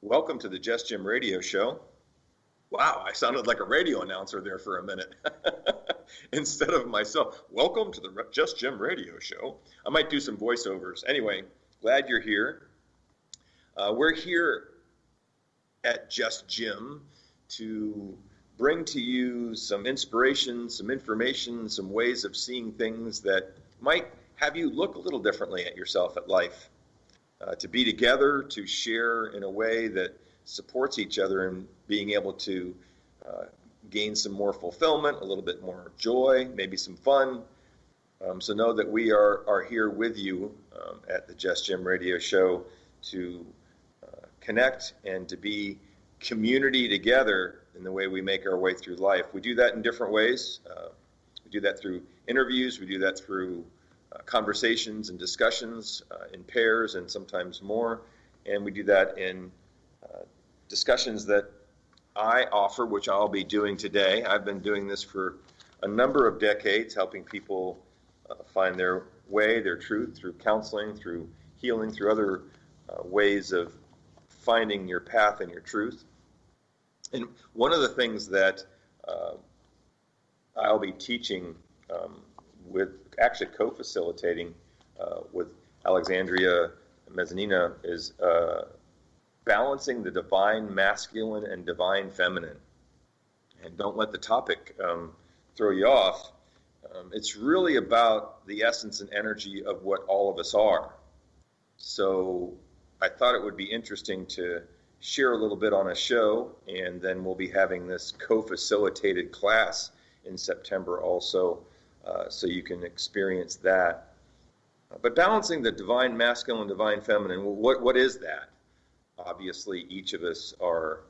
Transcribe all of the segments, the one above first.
Welcome to the Just Jim Radio Show. Wow, I sounded like a radio announcer there for a minute. Instead of myself, welcome to the Just Jim Radio Show. I might do some voiceovers. Anyway, glad you're here. We're here at Just Jim to bring to you some inspiration, some information, some ways of seeing things that might have you look a little differently at yourself, at life. To be together, to share in a way that supports each other and being able to gain some more fulfillment, a little bit more joy, maybe some fun. So know that we are here with you at the Just Jim Radio Show to connect and to be community together in the way we make our way through life. We do that in different ways. We do that through interviews. We do that through conversations and discussions in pairs and sometimes more. And we do that in discussions that I offer, which I'll be doing today. I've been doing this for a number of decades, helping people find their way, their truth, through counseling, through healing, through other ways of finding your path and your truth. And one of the things that I'll be teaching with actually co-facilitating with Alexandria Mezzanina is balancing the divine masculine and divine feminine. And don't let the topic throw you off. It's really about the essence and energy of what all of us are. So I thought it would be interesting to share a little bit on a show, and then we'll be having this co-facilitated class in September also, so you can experience that. But balancing the divine masculine and divine feminine, what is that? Obviously, each of us are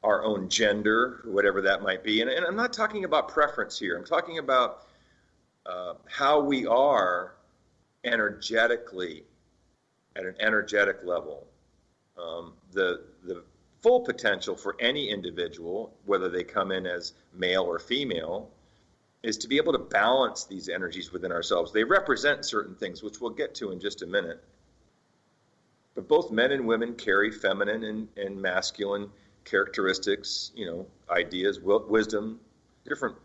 our own gender, whatever that might be. And I'm not talking about preference here. I'm talking about how we are energetically, at an energetic level. The full potential for any individual, whether they come in as male or female, is to be able to balance these energies within ourselves. They represent certain things, which we'll get to in just a minute. But both men and women carry feminine and masculine characteristics, ideas, wisdom, different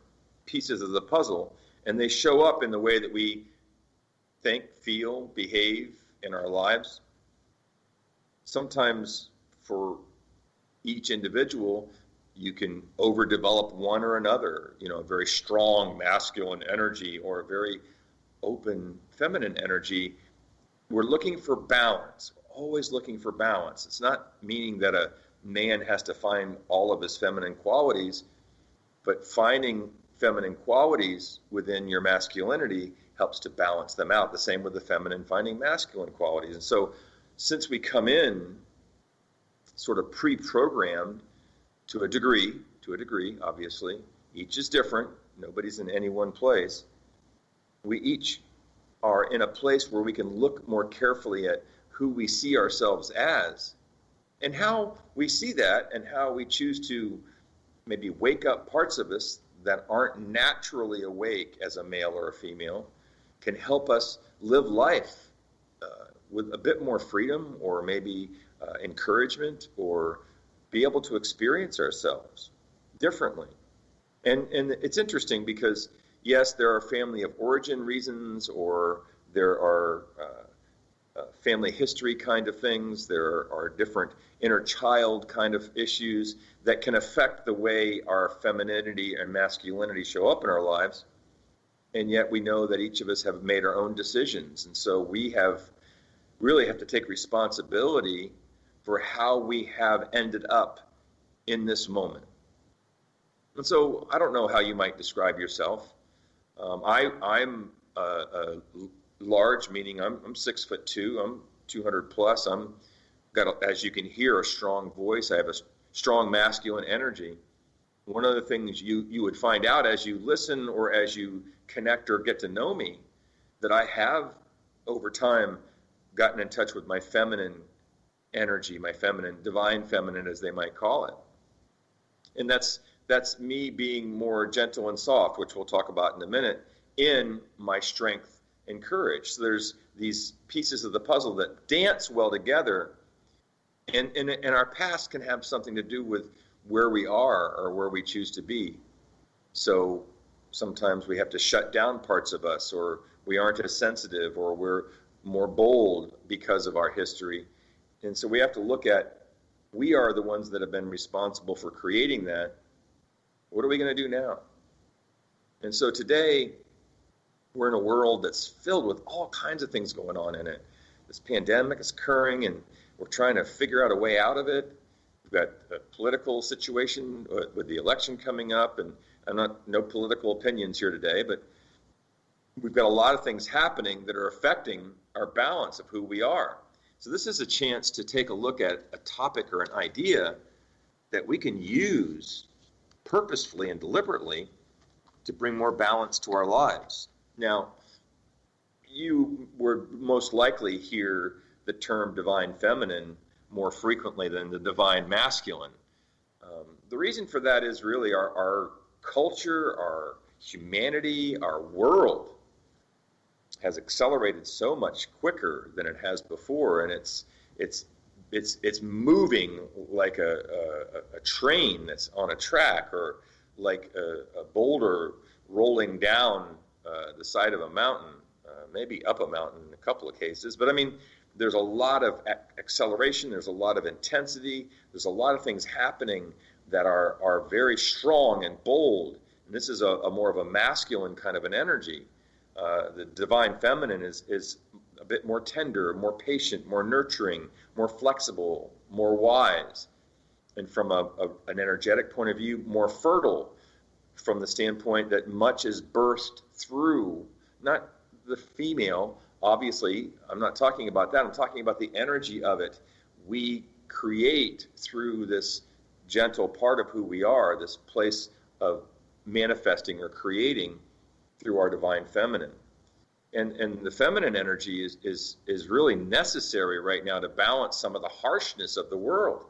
pieces of the puzzle, and they show up in the way that we think, feel, behave in our lives. Sometimes for each individual, you can overdevelop one or another, a very strong masculine energy or a very open feminine energy. We're looking for balance, always looking for balance. It's not meaning that a man has to find all of his feminine qualities, but finding feminine qualities within your masculinity helps to balance them out. The same with the feminine finding masculine qualities. And so since we come in sort of pre-programmed to a degree, obviously, each is different, nobody's in any one place, we each are in a place where we can look more carefully at who we see ourselves as and how we see that and how we choose to maybe wake up parts of us that aren't naturally awake as a male or a female, can help us live life with a bit more freedom or maybe encouragement, or be able to experience ourselves differently. And it's interesting because, yes, there are family of origin reasons, or there are family history kind of things. There are different inner child kind of issues that can affect the way our femininity and masculinity show up in our lives. And yet we know that each of us have made our own decisions. And so we really have to take responsibility for how we have ended up in this moment. And so I don't know how you might describe yourself. I'm large, meaning I'm 6'2", I'm 200 plus. I'm got, as you can hear, a strong voice. I have a strong masculine energy. One of the things you would find out as you listen or as you connect or get to know me, that I have over time gotten in touch with my feminine energy, my feminine, divine feminine, as they might call it. And that's me being more gentle and soft, which we'll talk about in a minute, in my strength and courage. So there's these pieces of the puzzle that dance well together, And our past can have something to do with where we are or where we choose to be. So sometimes we have to shut down parts of us, or we aren't as sensitive, or we're more bold because of our history. And so we have to look at, we are the ones that have been responsible for creating that. What are we going to do now? And so today, we're in a world that's filled with all kinds of things going on in it. This pandemic is occurring, and we're trying to figure out a way out of it. We've got a political situation with the election coming up, and no political opinions here today, but we've got a lot of things happening that are affecting our balance of who we are. So this is a chance to take a look at a topic or an idea that we can use purposefully and deliberately to bring more balance to our lives. Now, you would most likely hear the term divine feminine more frequently than the divine masculine. The reason for that is really our culture, our humanity, our world has accelerated so much quicker than it has before, and it's moving like a train that's on a track, or like a boulder rolling down the side of a mountain, maybe up a mountain in a couple of cases. But I mean, there's a lot of acceleration, there's a lot of intensity, there's a lot of things happening that are very strong and bold. And this is a more of a masculine kind of an energy. The divine feminine is a bit more tender, more patient, more nurturing, more flexible, more wise. And from an energetic point of view, more fertile, from the standpoint that much is birthed through, not the female, obviously, I'm not talking about that, I'm talking about the energy of it. We create through this gentle part of who we are, this place of manifesting or creating through our divine feminine. And the feminine energy is really necessary right now to balance some of the harshness of the world.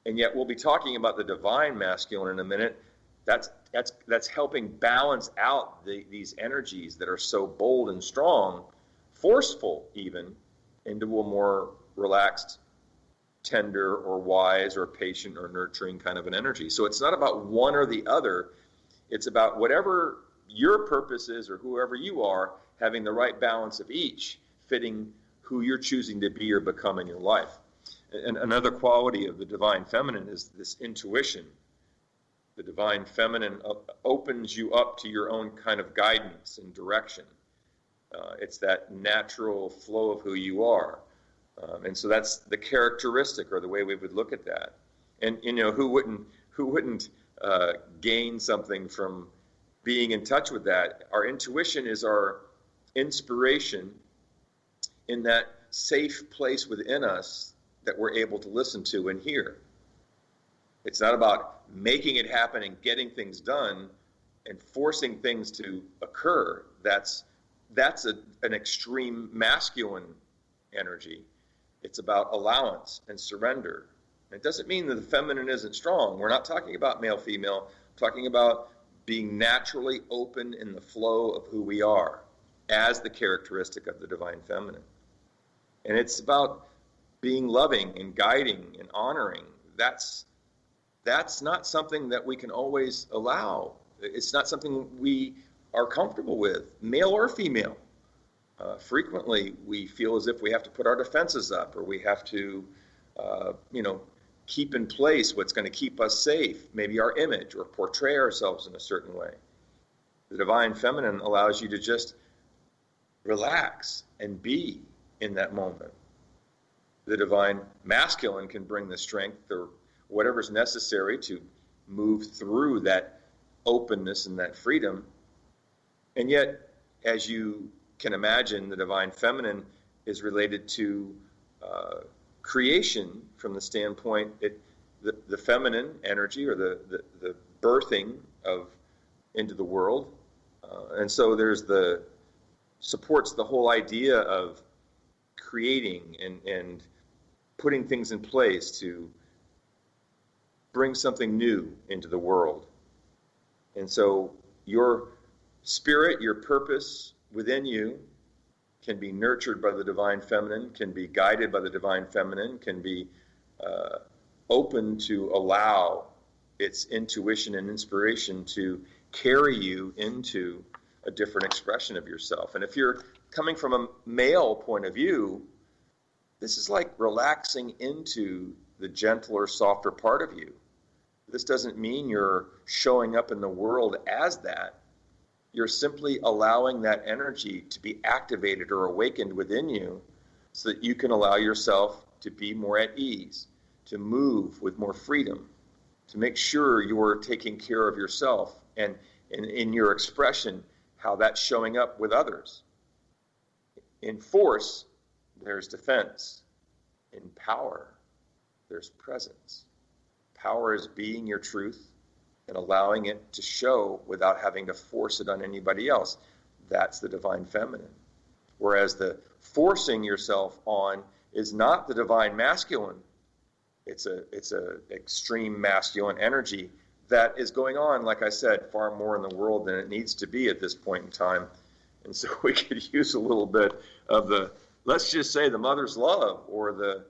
And yet we'll be talking about the divine masculine in a minute. That's helping balance out these energies that are so bold and strong, forceful even, into a more relaxed, tender or wise or patient or nurturing kind of an energy. So it's not about one or the other. It's about whatever your purpose is, or whoever you are, having the right balance of each, fitting who you're choosing to be or become in your life. And another quality of the divine feminine is this intuition. The divine feminine opens you up to your own kind of guidance and direction. It's that natural flow of who you are. And so that's the characteristic, or the way we would look at that. And who wouldn't gain something from being in touch with that? Our intuition is our inspiration in that safe place within us that we're able to listen to and hear. It's not about making it happen and getting things done and forcing things to occur. That's an extreme masculine energy. It's about allowance and surrender. It doesn't mean that the feminine isn't strong. We're not talking about male, female. We're talking about being naturally open in the flow of who we are as the characteristic of the divine feminine. And it's about being loving and guiding and honoring. That's not something that we can always allow. It's not something we are comfortable with, male or female. Frequently, we feel as if we have to put our defenses up, or we have to, keep in place what's going to keep us safe, maybe our image, or portray ourselves in a certain way. The divine feminine allows you to just relax and be in that moment. The divine masculine can bring the strength or whatever's necessary to move through that openness and that freedom. And yet, as you can imagine, the divine feminine is related to creation from the standpoint, the feminine energy, or the birthing of into the world. And so there's supports the whole idea of creating and putting things in place to bring something new into the world. And so your spirit, your purpose within you, can be nurtured by the divine feminine, can be guided by the divine feminine, can be open to allow its intuition and inspiration to carry you into a different expression of yourself. And if you're coming from a male point of view, this is like relaxing into the gentler, softer part of you. This doesn't mean you're showing up in the world as that. You're simply allowing that energy to be activated or awakened within you so that you can allow yourself to be more at ease, to move with more freedom, to make sure you're taking care of yourself and in your expression, how that's showing up with others. In force, there's defense. In power, there's presence. Power is being your truth and allowing it to show without having to force it on anybody else. That's the divine feminine. Whereas the forcing yourself on is not the divine masculine. It's a extreme masculine energy that is going on, like I said, far more in the world than it needs to be at this point in time. And so we could use a little bit of the, let's just say, the mother's love or the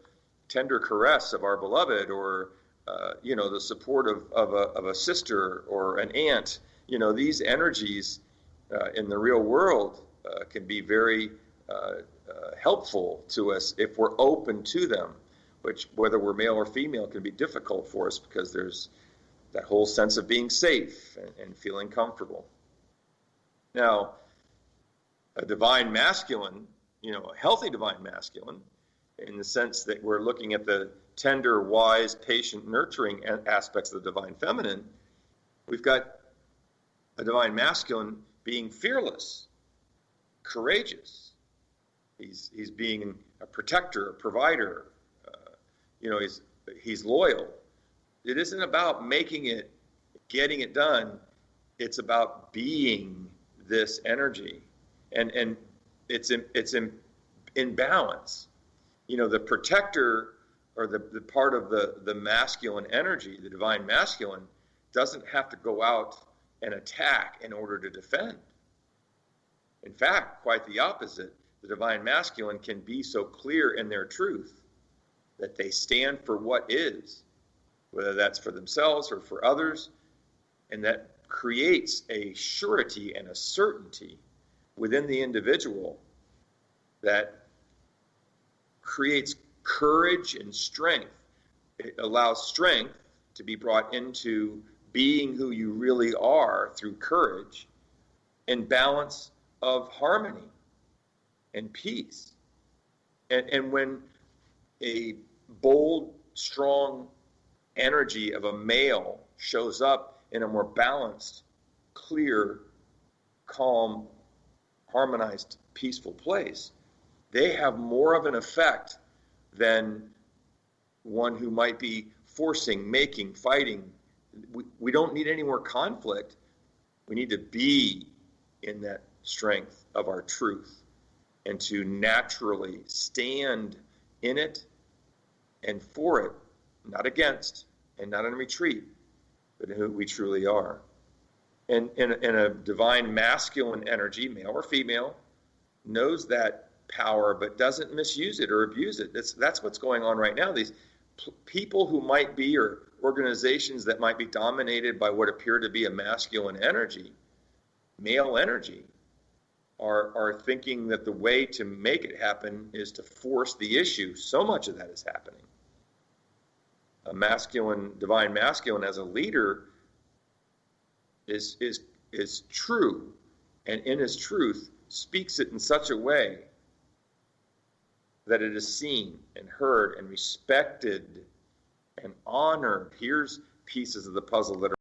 tender caress of our beloved, or the support of a sister or an aunt. These energies in the real world can be very helpful to us if we're open to them, which, whether we're male or female, can be difficult for us because there's that whole sense of being safe and feeling comfortable. Now, a divine masculine, a healthy divine masculine, in the sense that we're looking at the tender, wise, patient, nurturing aspects of the divine feminine, we've got a divine masculine being fearless, courageous. He's being a protector, a provider. He's loyal. It isn't about making it, getting it done. It's about being this energy, and it's in balance. The protector, or the part of the masculine energy, the divine masculine, doesn't have to go out and attack in order to defend. In fact, quite the opposite. The divine masculine can be so clear in their truth that they stand for what is, whether that's for themselves or for others, and that creates a surety and a certainty within the individual that creates courage and strength. It allows strength to be brought into being who you really are through courage and balance of harmony and peace. And when a bold, strong energy of a male shows up in a more balanced, clear, calm, harmonized, peaceful place, they have more of an effect than one who might be forcing, making, fighting. We don't need any more conflict. We need to be in that strength of our truth and to naturally stand in it and for it, not against and not in retreat, but who we truly are. And in a divine masculine energy, male or female, knows that power but doesn't misuse it or abuse it. That's what's going on right now. These people who might be, or organizations that might be dominated by what appear to be a masculine energy, male energy, are thinking that the way to make it happen is to force the issue. So much of that is happening. A masculine, divine masculine as a leader is true, and in his truth speaks it in such a way that it is seen and heard and respected and honored. Here's pieces of the puzzle that are